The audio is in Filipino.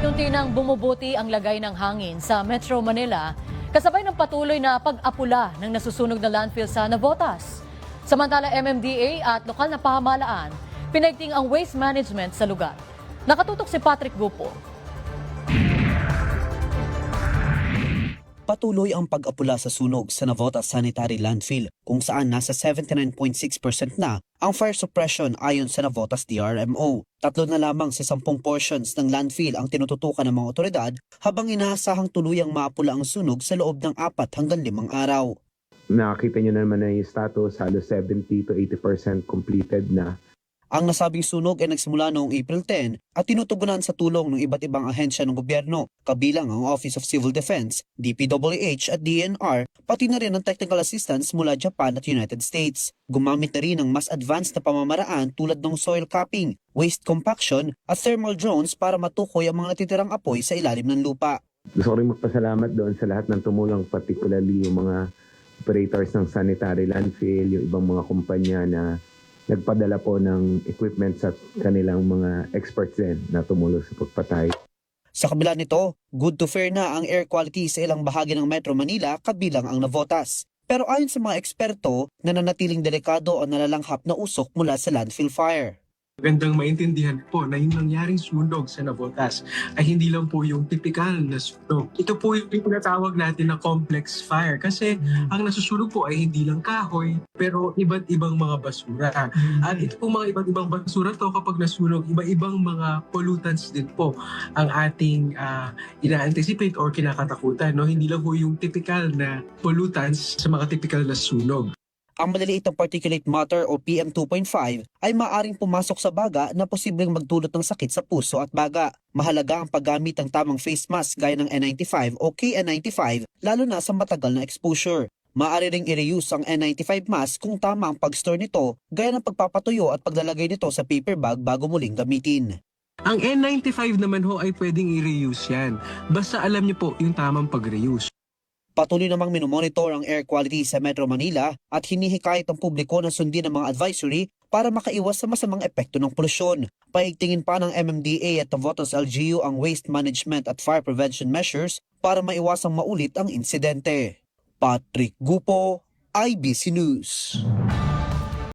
Unti-unti nang bumubuti ang lagay ng hangin sa Metro Manila kasabay ng patuloy na pag-apula ng nasusunog na landfill sa Navotas. Samantala, MMDA at lokal na pamahalaan pinaigting ang waste management sa lugar. Nakatutok si Patrick Gupo. Patuloy ang pag-apula sa sunog sa Navotas Sanitary Landfill kung saan nasa 79.6% na ang fire suppression ayon sa Navotas DRMO. 3 na lamang sa 10 portions ng landfill ang tinututukan ng mga otoridad habang inaasahang tuluyang maapula ang sunog sa loob ng 4 hanggang 5 araw. Nakakita nyo naman na yung status, halos 70 to 80% completed na. Ang nasabing sunog ay nagsimula noong April 10 at tinutugunan sa tulong ng iba't ibang ahensya ng gobyerno, kabilang ang Office of Civil Defense, DPWH at DNR, pati na rin ang technical assistance mula Japan at United States. Gumamit na rin ng mas advanced na pamamaraan tulad ng soil capping, waste compaction at thermal drones para matukoy ang mga natitirang apoy sa ilalim ng lupa. Gusto ko rin magpasalamat doon sa lahat ng tumulong, particularly yung mga operators ng sanitary landfill, yung ibang mga kumpanya na nagpadala po ng equipment sa kanilang mga experts din na tumulong sa pagpatay. Sa kabila nito, good to fair na ang air quality sa ilang bahagi ng Metro Manila kabilang ang Navotas. Pero ayon sa mga eksperto, nananatiling delikado ang nalalanghap na usok mula sa landfill fire. Magandang maintindihan po na yung nangyaring sunog sa Navotas ay hindi lang po yung typical na sunog. Ito po yung tinatawag natin na complex fire kasi ang nasusunog po ay hindi lang kahoy pero iba't ibang mga basura. At ito po mga iba't ibang basura to kapag nasunog, iba-ibang mga pollutants din po ang ating ina-anticipate or kinakatakutan. No? Hindi lang po yung typical na pollutants sa mga typical na sunog. Ang maliliit na particulate matter o PM2.5 ay maaring pumasok sa baga na posibleng magdulot ng sakit sa puso at baga. Mahalaga ang paggamit ng tamang face mask gaya ng N95 o KN95 lalo na sa matagal na exposure. Maaari ring i-reuse ang N95 mask kung tama ang pag-store nito gaya ng pagpapatuyo at paglalagay nito sa paper bag bago muling gamitin. Ang N95 naman ho ay pwedeng i-reuse yan. Basta alam niyo po yung tamang pag-reuse. Patuloy namang minomonitor ang air quality sa Metro Manila at hinihikayat ang publiko na sundin ang mga advisory para makaiwas sa masamang epekto ng polusyon. Paigtingin pa ng MMDA at Navotas LGU ang waste management at fire prevention measures para maiwasang maulit ang insidente. Patrick Gupo, IBC News.